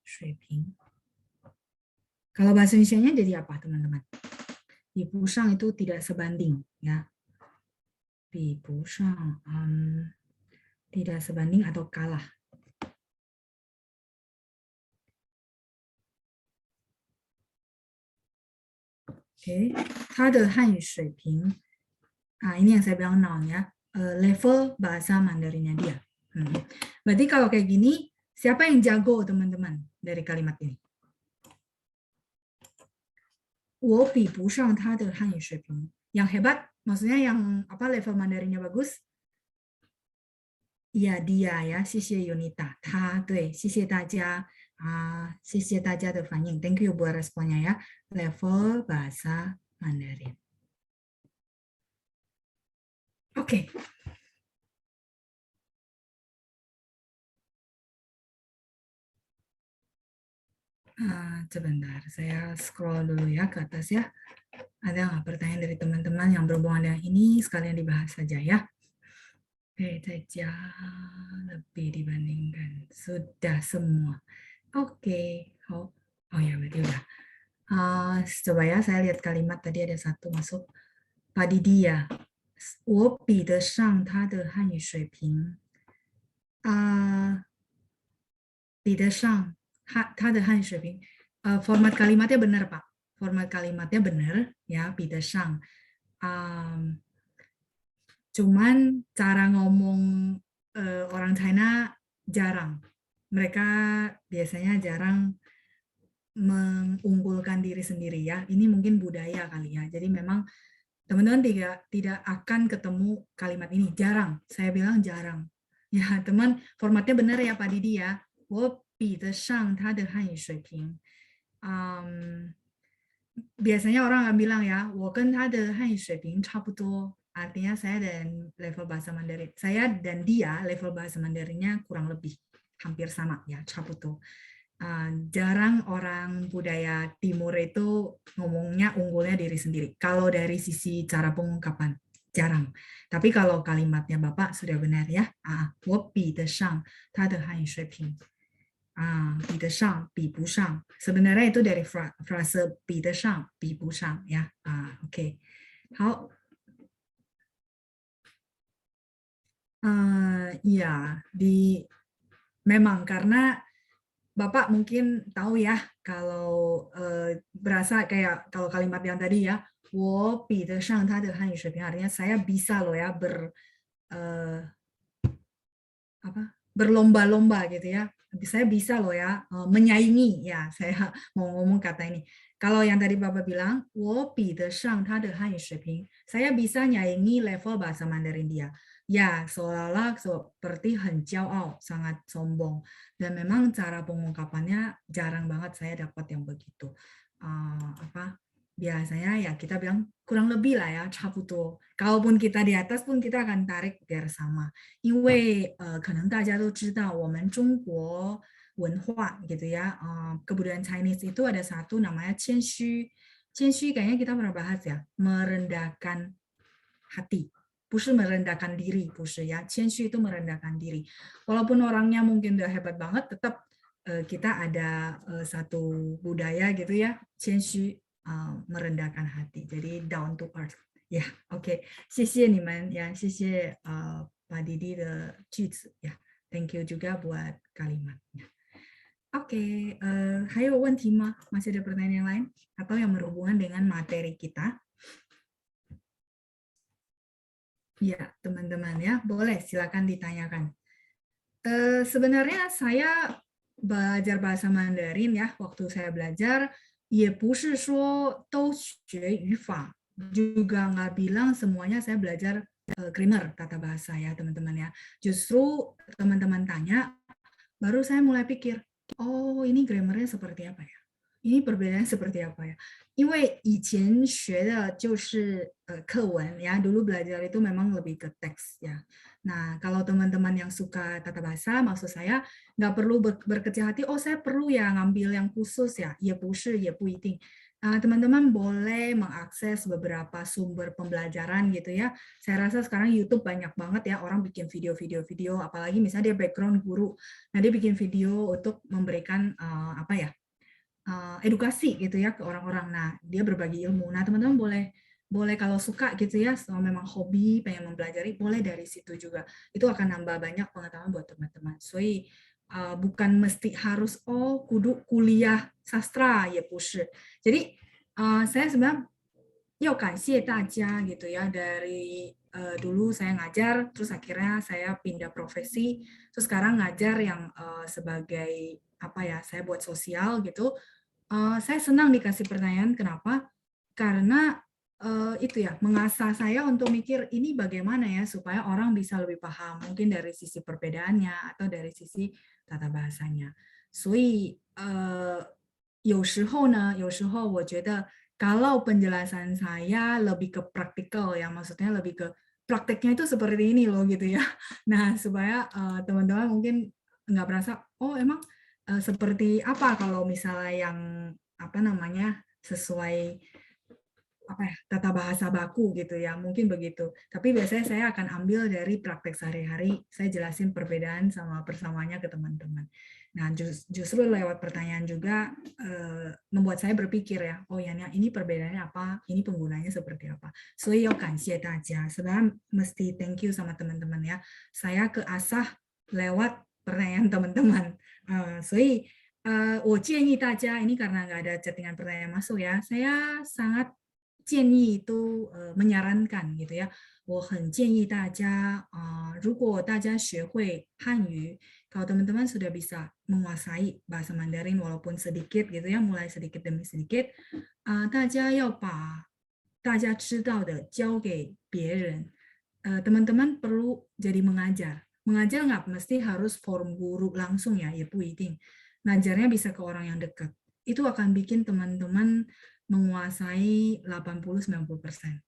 水平. Kalau bahasa Indonesianya jadi apa teman-teman? 比不上 itu tidak sebanding ya. 比不上 tidak sebanding atau kalah. Oke, 他的汉语水平. Ini yang saya bilang noun ya, level bahasa Mandarinnya dia. Berarti kalau kayak gini, siapa yang jago teman-teman dari kalimat ini? 我比不上他的汉语水平. Yang hebat, maksudnya yang apa level Mandarinnya bagus? Iya dia ya, 谢谢 Yunita. 他对，谢谢大家。谢谢大家的反应. Thank you buat responnya ya. Level bahasa Mandarin. Oke. Sebentar, saya scroll dulu ya ke atas ya. Ada nggak pertanyaan dari teman-teman yang berhubungan dengan ini? Sekalian dibahas saja ya. Oke, saja lebih dibandingkan. Sudah semua. Oke. Oh ya berarti udah. Coba ya, saya lihat kalimat tadi ada satu masuk. Pak Didi ya. 我比得上他的汉语水平. 比得上他的汉语水平. Format kalimatnya benar, Pak. Format kalimatnya benar ya, 比得上. Cuman cara ngomong orang China jarang. Mereka biasanya jarang mengunggulkan diri sendiri ya. Ini mungkin budaya kali ya. Jadi memang teman-teman tidak akan ketemu kalimat ini. Jarang. Saya bilang jarang. Ya, teman, formatnya benar ya Pak Didi ya. 我比得上他的汉语水平. Biasanya orang akan bilang ya, 我跟他的汉语水平差不多. Artinya saya dan level bahasa Mandarin. Saya dan dia level bahasa Mandarinnya kurang lebih hampir sama ya, 差不多. Jarang orang budaya timur itu ngomongnya unggulnya diri sendiri. Kalau dari sisi cara pengungkapan. jarang. Tapi kalau kalimatnya Bapak sudah benar ya. 我比得上他的汉语水平。比得上，比不上. Sebenarnya itu dari frase 比得上，比不上ya. Oke. 好，ya memang karena Bapak mungkin tahu ya kalau berasa kayak kalau kalimat yang tadi ya, 我比得上他的汉语水平 artinya saya bisa loh ya eh, berlomba-lomba gitu ya. Saya bisa loh ya menyaingi ya. Saya mau ngomong kata ini. Kalau yang tadi Bapak bilang, 我比得上他的汉语水平, saya bisa nyaingi level bahasa Mandarin dia. Ya, seolah-olah seperti 很骄傲, sangat sombong. Dan memang cara pengungkapannya jarang banget saya dapat yang begitu. Biasanya ya kita bilang kurang lebih lah ya, 差不多. Kalaupun kita di atas pun kita akan tarik biar sama. 因为可能大家都知道我们中国文化 gitu ya, kebudayaan Chinese itu ada satu namanya 谦虚. 谦虚 kayaknya kita pernah bahas ya, merendahkan hati. 不是 merendahkan diri, 不是ya. 谦虚 itu merendahkan diri. Walaupun orangnya mungkin udah hebat banget, tetap kita ada satu budaya gitu ya, 谦虚, merendahkan hati. Jadi down to earth. Ya, oke. 谢谢你们ya, 谢谢Pak Didi the 句子 ya. Thank you juga buat kalimatnya. Oke, 还有问题吗? Masih ada pertanyaan yang lain atau yang berhubungan dengan materi kita? Ya, teman-teman ya, boleh silakan ditanyakan. Sebenarnya saya belajar bahasa Mandarin ya, waktu saya belajar, 也不是说都学语法, juga nggak bilang semuanya saya belajar grammar, tata bahasa ya teman-teman ya. Justru teman-teman tanya, baru saya mulai pikir, oh ini grammarnya seperti apa ya? Ini perbedaannya seperti apa ya? 因为以前学的就是课文ya, dulu belajar itu memang lebih ke teks ya. Nah, kalau teman-teman yang suka tata bahasa, maksud saya nggak perlu berkecil hati, oh saya perlu ya ngambil yang khusus ya, 也不是, 也不一定. Teman-teman boleh mengakses beberapa sumber pembelajaran gitu ya. Saya rasa sekarang YouTube banyak banget ya, orang bikin video-video, apalagi misalnya dia background guru. Nah, dia bikin video untuk memberikan edukasi gitu ya ke orang-orang. Nah, dia berbagi ilmu. Nah, teman-teman boleh kalau suka gitu ya, kalau memang hobi pengen mempelajari, boleh dari situ juga. Itu akan nambah banyak pengetahuan buat teman-teman. So, bukan mesti harus kudu kuliah sastra ya 不是. Jadi saya sebenarnya 要感谢大家 gitu ya, dari dulu saya ngajar, terus akhirnya saya pindah profesi, terus sekarang ngajar yang sebagai apa ya, saya buat sosial gitu. Saya senang dikasih pertanyaan, kenapa? Karena itu ya, mengasah saya untuk mikir ini bagaimana ya supaya orang bisa lebih paham, mungkin dari sisi perbedaannya atau dari sisi tata bahasanya. 所以有时候呢，有时候我觉得 kalau penjelasan saya lebih ke praktikal ya, maksudnya lebih ke prakteknya itu seperti ini loh gitu ya. Nah, supaya teman-teman mungkin nggak merasa, oh emang seperti apa kalau misalnya yang apa namanya sesuai apa ya, tata bahasa baku gitu ya, mungkin begitu. Tapi biasanya saya akan ambil dari praktek sehari-hari, saya jelasin perbedaan sama persamaannya ke teman-teman. Nah, justru lewat pertanyaan juga membuat saya berpikir ya, oh ya ini perbedaannya apa, ini penggunanya seperti apa. So, 要感谢大家. Sebenarnya mesti thank you sama teman-teman ya. Saya keasah lewat pertanyaan teman-teman. 所以我建议大家, ini karena nggak ada chattingan pertanyaan masuk ya, saya sangat 建议 itu menyarankan gitu ya. 我很建议大家如果大家学会汉语, kalau teman-teman sudah bisa menguasai bahasa Mandarin walaupun sedikit gitu ya, mulai sedikit demi sedikit, 大家要把大家知道的教给别人. Teman-teman perlu jadi mengajar. Mengajar nggak mesti harus forum guru langsung ya, ya 不一定. Ngajarnya bisa ke orang yang dekat. Itu akan bikin teman-teman menguasai 80-90%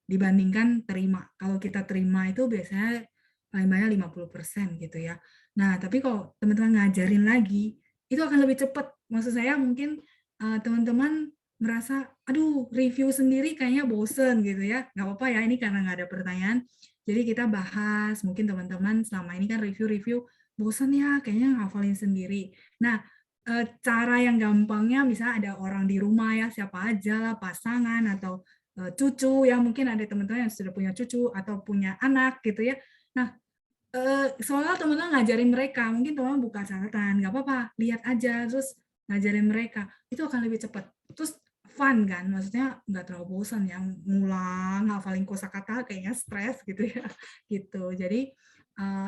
dibandingkan terima. Kalau kita terima itu biasanya paling banyak 50% gitu ya. Nah, tapi kalau teman-teman ngajarin lagi, itu akan lebih cepat. Maksud saya mungkin teman-teman merasa, aduh review sendiri kayaknya bosen gitu ya, nggak apa-apa ya, ini karena nggak ada pertanyaan, jadi kita bahas, mungkin teman-teman selama ini kan review-review, bosen ya, kayaknya ngafalin sendiri. Nah, cara yang gampangnya, misalnya ada orang di rumah ya, siapa aja lah, pasangan, atau cucu, ya mungkin ada teman-teman yang sudah punya cucu, atau punya anak gitu ya. Nah, soalnya teman-teman ngajarin mereka, mungkin teman-teman buka catatan, nggak apa-apa, lihat aja, terus ngajarin mereka, itu akan lebih cepat. Terus fun kan, maksudnya nggak terlalu bosan ya, ngulang, hafalin kosakata kayaknya stres gitu ya, gitu. Jadi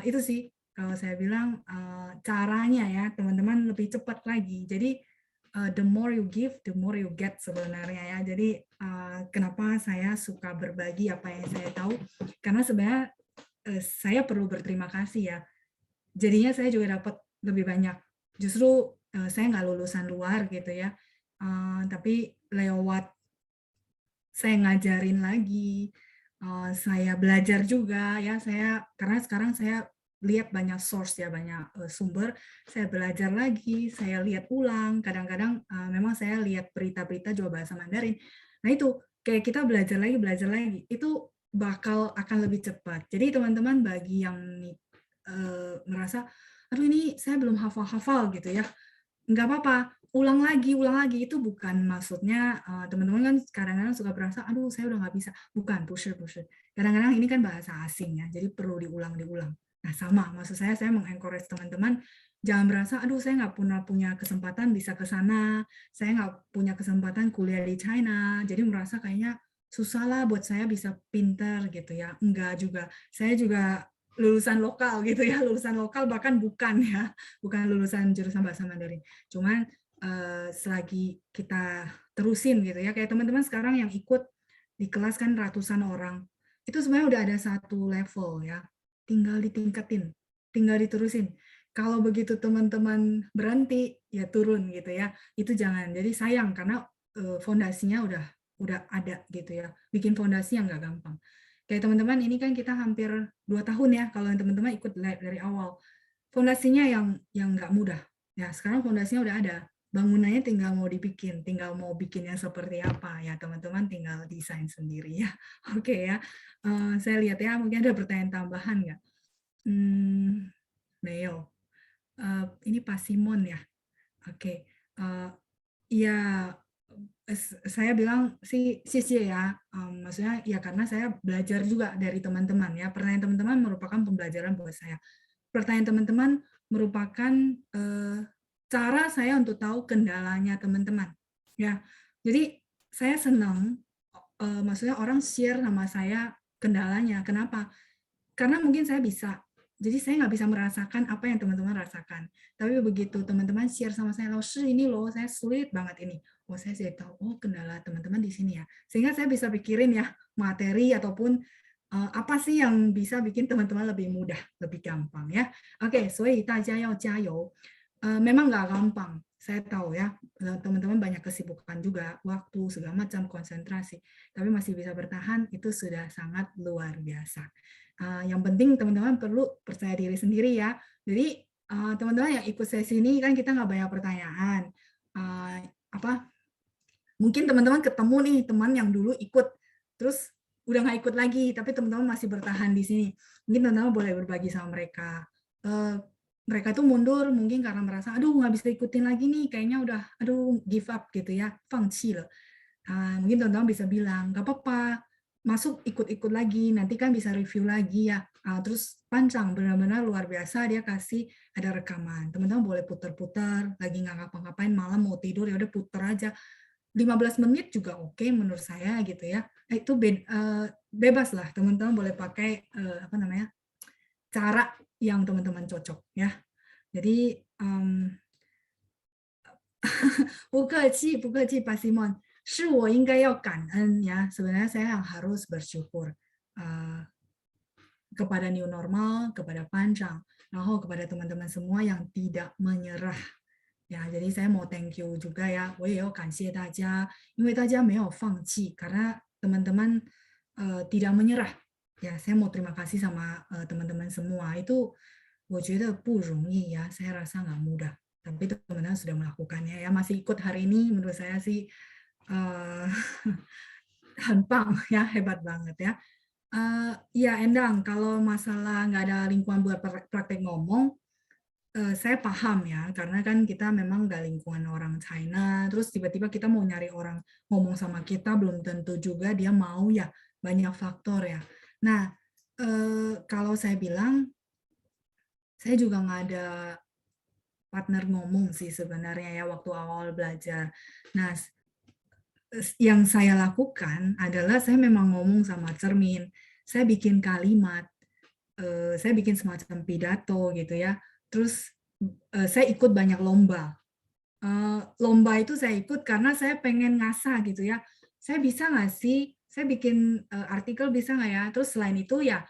itu sih kalau saya bilang caranya ya, teman-teman lebih cepat lagi. Jadi the more you give, the more you get sebenarnya ya. Jadi kenapa saya suka berbagi apa yang saya tahu, karena sebenarnya saya perlu berterima kasih ya. Jadinya saya juga dapat lebih banyak. Justru saya nggak lulusan luar gitu ya, tapi lewat saya ngajarin lagi, saya belajar juga ya, karena sekarang saya lihat banyak source ya, banyak sumber, saya belajar lagi, saya lihat ulang, kadang-kadang memang saya lihat berita-berita juga bahasa Mandarin. Nah itu, kayak kita belajar lagi, itu akan lebih cepat. Jadi teman-teman bagi yang merasa, aduh ini saya belum hafal-hafal gitu ya, nggak apa-apa, ulang lagi, itu bukan maksudnya teman-teman kan kadang-kadang suka berasa, aduh saya udah nggak bisa. Bukan, pusher. Kadang-kadang ini kan bahasa asing ya, jadi perlu diulang-diulang. Nah sama, maksud saya meng-encourage teman-teman, jangan berasa, aduh saya nggak pernah punya kesempatan bisa ke sana, saya nggak punya kesempatan kuliah di China, jadi merasa kayaknya susah lah buat saya bisa pinter gitu ya. Enggak juga, saya juga lulusan lokal gitu ya, lulusan lokal bahkan bukan ya, bukan lulusan jurusan bahasa Mandarin. Cuman selagi kita terusin gitu ya, kayak teman-teman sekarang yang ikut di kelas kan ratusan orang, itu sebenarnya udah ada satu level ya, tinggal ditingkatin, tinggal diterusin. Kalau begitu teman-teman berhenti, ya turun gitu ya, itu jangan. Jadi sayang karena fondasinya udah ada gitu ya, bikin fondasi yang nggak gampang. Kayak teman-teman ini kan kita hampir 2 tahun ya, kalau teman-teman ikut dari awal. Fondasinya yang nggak mudah. Ya, sekarang fondasinya udah ada. Bangunannya tinggal mau dibikin, tinggal mau bikinnya seperti apa ya teman-teman tinggal desain sendiri ya. Oke ya, saya lihat ya mungkin ada pertanyaan tambahan nggak? Neo, ini Pak Simon ya. Oke, ya saya bilang sih ya, maksudnya ya karena saya belajar juga dari teman-teman ya. Pertanyaan teman-teman merupakan pembelajaran buat saya. Pertanyaan teman-teman merupakan cara saya untuk tahu kendalanya teman-teman. Ya, jadi saya senang, maksudnya orang share sama saya kendalanya. Kenapa? Karena mungkin saya bisa. Jadi saya nggak bisa merasakan apa yang teman-teman rasakan. Tapi begitu teman-teman share sama saya, loh, ini loh, saya sulit banget ini. Oh, saya jadi tahu, oh kendala teman-teman di sini ya. Sehingga saya bisa pikirin ya materi ataupun apa sih yang bisa bikin teman-teman lebih mudah, lebih gampang ya. Oke, 所以大家要加油. Memang nggak gampang, saya tahu ya, teman-teman banyak kesibukan juga, waktu, segala macam, konsentrasi. Tapi masih bisa bertahan, itu sudah sangat luar biasa. Yang penting teman-teman perlu percaya diri sendiri ya. Jadi teman-teman yang ikut sesi ini kan kita nggak banyak pertanyaan. Apa? Mungkin teman-teman ketemu nih teman yang dulu ikut, terus udah nggak ikut lagi, tapi teman-teman masih bertahan di sini. Mungkin teman-teman boleh berbagi sama mereka. Mereka tuh mundur mungkin karena merasa, aduh nggak bisa ikutin lagi nih, kayaknya udah, aduh give up gitu ya, 放弃了. Mungkin teman-teman bisa bilang, nggak apa-apa, masuk ikut-ikut lagi, nanti kan bisa review lagi ya. Terus Pancang benar-benar luar biasa, dia kasih ada rekaman. Teman-teman boleh putar-putar, lagi nggak ngapa-ngapain, malam mau tidur ya udah putar aja. 15 menit juga oke menurut saya gitu ya. Itu bebas lah, teman-teman boleh pakai apa namanya cara yang teman-teman cocok ya. Jadi 不客气 Pak Simon. 是我应该要感恩 ya. Sebenarnya saya yang harus bersyukur kepada new normal, kepada Pancang,然后 kepada teman-teman semua yang tidak menyerah. Ya, jadi saya mau thank you juga ya. 我也要感谢大家，因为大家没有放弃 karena teman-teman tidak menyerah. Ya, saya mau terima kasih sama teman-teman semua. Itu 我觉得不容易 ya. Saya rasa nggak mudah. Tapi teman-teman sudah melakukannya ya. Masih ikut hari ini menurut saya sih eh, Hanpang ya, hebat banget ya. Ya Endang, kalau masalah nggak ada lingkungan buat praktek ngomong, saya paham ya, karena kan kita memang nggak lingkungan orang China, terus tiba-tiba kita mau nyari orang ngomong sama kita, belum tentu juga dia mau ya, banyak faktor ya. Nah, kalau saya bilang, saya juga nggak ada partner ngomong sih sebenarnya ya waktu awal belajar. Nah, yang saya lakukan adalah saya memang ngomong sama cermin, saya bikin kalimat, saya bikin semacam pidato gitu ya. Terus saya ikut banyak lomba. Lomba itu saya ikut karena saya pengen ngasah gitu ya. Saya bisa nggak sih? Saya bikin artikel bisa nggak ya? Terus selain itu ya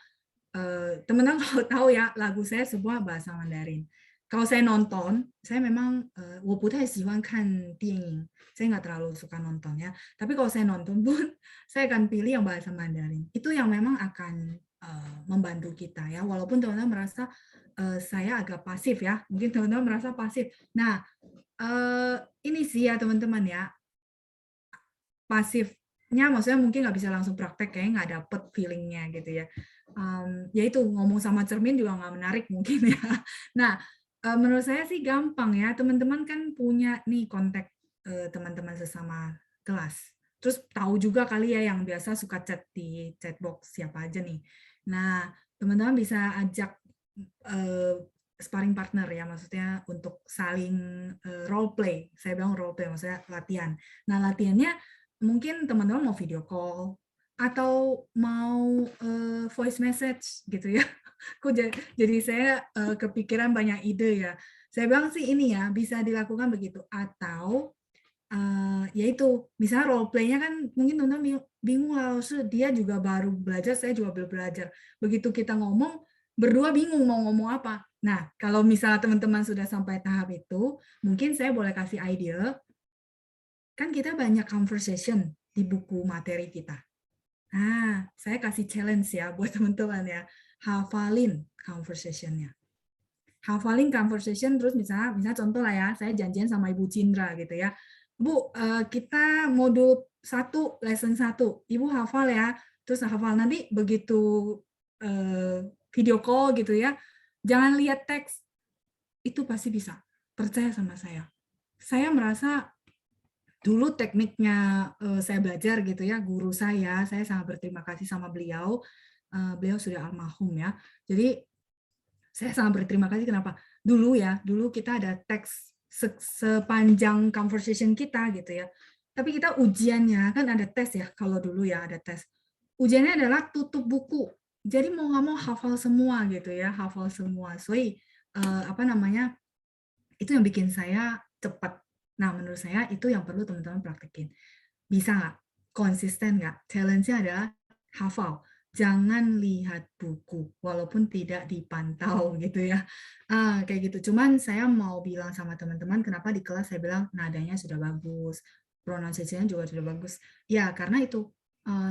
teman-teman kalau tahu ya lagu saya semua bahasa Mandarin. Kalau saya nonton, saya memang 我不太喜欢看电影, saya nggak terlalu suka nonton ya. Tapi kalau saya nonton pun, saya akan pilih yang bahasa Mandarin. Itu yang memang akan membantu kita ya. Walaupun teman-teman merasa saya agak pasif ya, mungkin teman-teman merasa pasif. Nah, ini sih ya teman-teman ya, pasifnya maksudnya mungkin nggak bisa langsung praktek, kayaknya nggak dapet feelingnya gitu ya. Ya itu ngomong sama cermin juga nggak menarik mungkin ya. Nah, menurut saya sih gampang ya, teman-teman kan punya nih kontak teman-teman sesama kelas. Terus tahu juga kali ya yang biasa suka chat di chatbox siapa aja nih. Nah, teman-teman bisa ajak eh, sparring partner ya, maksudnya untuk saling role play. Saya bilang role play, maksudnya latihan. Nah, latihannya mungkin teman-teman mau video call atau mau voice message gitu ya. Kok jadi saya kepikiran banyak ide ya. Saya bilang sih ini ya bisa dilakukan begitu, atau yaitu misalnya role play-nya kan mungkin teman-teman bingung lah, dia juga baru belajar, saya juga belum belajar. Begitu kita ngomong, berdua bingung mau ngomong apa. Nah, kalau misalnya teman-teman sudah sampai tahap itu, mungkin saya boleh kasih ide, kan kita banyak conversation di buku materi kita. Nah, saya kasih challenge ya buat teman-teman ya, hafalin conversation-nya. Hafalin conversation, terus misalnya contoh lah ya, saya janjian sama Ibu Cindra gitu ya. Bu, kita modul 1, lesson 1, Ibu hafal ya, terus hafal nanti begitu video call gitu ya, jangan lihat teks, itu pasti bisa, percaya sama saya. Saya merasa dulu tekniknya saya belajar gitu ya, guru saya sangat berterima kasih sama beliau, beliau sudah almarhum ya, jadi saya sangat berterima kasih. Kenapa? Dulu kita ada teks sepanjang conversation kita gitu ya. Tapi kita ujiannya kan ada tes ya. Kalau dulu ya ada tes. Ujiannya adalah tutup buku. Jadi mau nggak mau hafal semua gitu ya, hafal semua. So, apa namanya? Itu yang bikin saya cepat. Nah, menurut saya itu yang perlu teman-teman praktekin. Bisa nggak? Konsisten nggak? Challenge-nya adalah hafal. Jangan lihat buku, walaupun tidak dipantau gitu ya. Kayak gitu. Cuman saya mau bilang sama teman-teman, kenapa di kelas saya bilang nadanya sudah bagus, pronunciation-nya juga sudah bagus. Ya, karena itu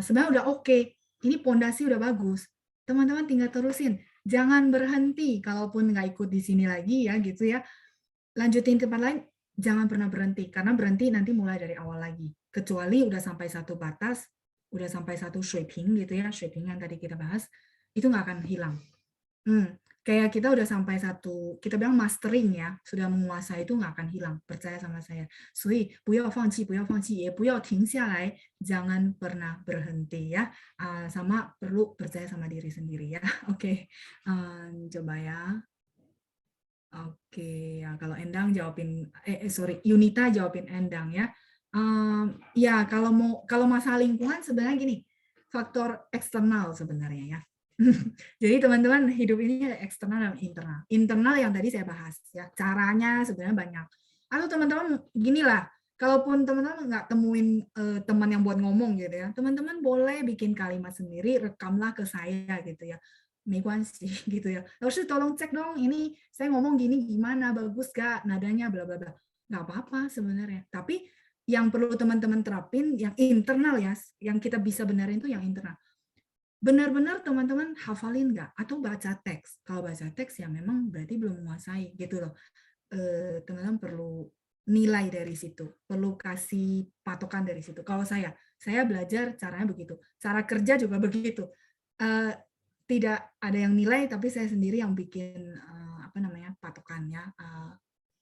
sebenarnya udah oke. Ini pondasi udah bagus. Teman-teman tinggal terusin. Jangan berhenti, kalaupun nggak ikut di sini lagi ya gitu ya, lanjutin tempat lain, jangan pernah berhenti, karena berhenti nanti mulai dari awal lagi. Kecuali udah sampai satu batas, udah sampai satu shaping gitu ya, shaping yang tadi kita bahas, itu nggak akan hilang. Kayak kita udah sampai satu, kita bilang mastering ya, sudah menguasai, itu nggak akan hilang, percaya sama saya. 所以不要放弃，不要放弃，也不要停下来，jangan pernah berhenti ya. Sama perlu percaya sama diri sendiri ya. Oke, coba ya. Oke, ya kalau Endang jawabin, sorry, Yunita jawabin Endang ya. Ya kalau masalah lingkungan sebenarnya gini, faktor eksternal sebenarnya ya. Jadi teman-teman hidup ini ada eksternal dan internal. Internal yang tadi saya bahas ya, caranya sebenarnya banyak. Atau teman-teman gini lah, kalaupun teman-teman nggak temuin teman yang buat ngomong gitu ya, teman-teman boleh bikin kalimat sendiri, rekamlah ke saya gitu ya. 没关系 gitu ya. 老师 tolong cek dong ini saya ngomong gini gimana, bagus gak nadanya, bla bla bla. Nggak apa-apa sebenarnya. Tapi yang perlu teman-teman terapin yang internal ya, yang kita bisa benerin itu yang internal. Benar-benar teman-teman hafalin nggak? Atau baca teks. Kalau baca teks ya memang berarti belum menguasai gitu loh. Teman-teman perlu nilai dari situ, perlu kasih patokan dari situ. Kalau saya belajar caranya begitu, cara kerja juga begitu. Tidak ada yang nilai, tapi saya sendiri yang bikin patokannya,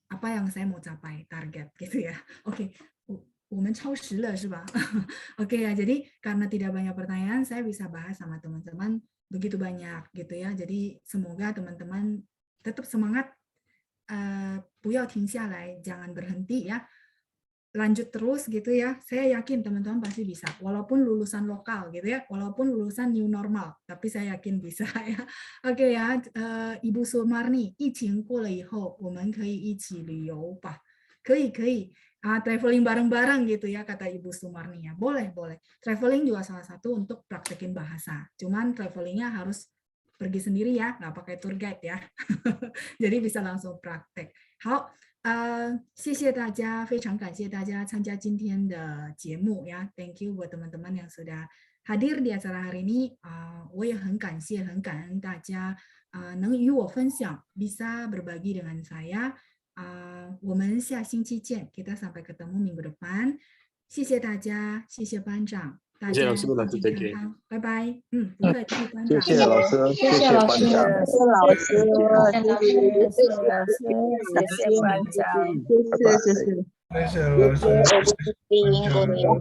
apa yang saya mau capai, target gitu ya. Oke, 我们超时了是吧？ Oke ya, jadi karena tidak banyak pertanyaan, saya bisa bahas sama teman-teman begitu banyak gitu ya. Jadi semoga teman-teman tetap semangat, 不要停下来, jangan berhenti ya. Lanjut terus gitu ya. Saya yakin teman-teman pasti bisa. Walaupun lulusan lokal gitu ya, walaupun lulusan new normal, tapi saya yakin bisa ya. Oke ya, Ibu Sumarni, 疫情过了以后，我们可以一起旅游吧？可以，可以。Traveling bareng-bareng gitu ya, kata Ibu Sumarni ya. Boleh, boleh. Traveling juga salah satu untuk praktekin bahasa. Cuman travelingnya harus pergi sendiri ya, nggak pakai tour guide ya. Jadi bisa langsung praktek. 好，谢谢大家，非常感谢大家参加今天的节目ya. Thank you buat teman-teman yang sudah hadir di acara hari ini. 我也很感谢、很感恩大家能与我分享, bisa berbagi dengan saya. 我们下星期见, kita sampai ketemu minggu depan. 谢谢大家，谢谢班长，大家健健康康，拜拜。不客气，班长。谢谢老师，谢谢老师，班长，谢谢老师，谢谢老师，谢谢班长，谢谢，谢谢。拜拜。谢谢老师。欢迎光临。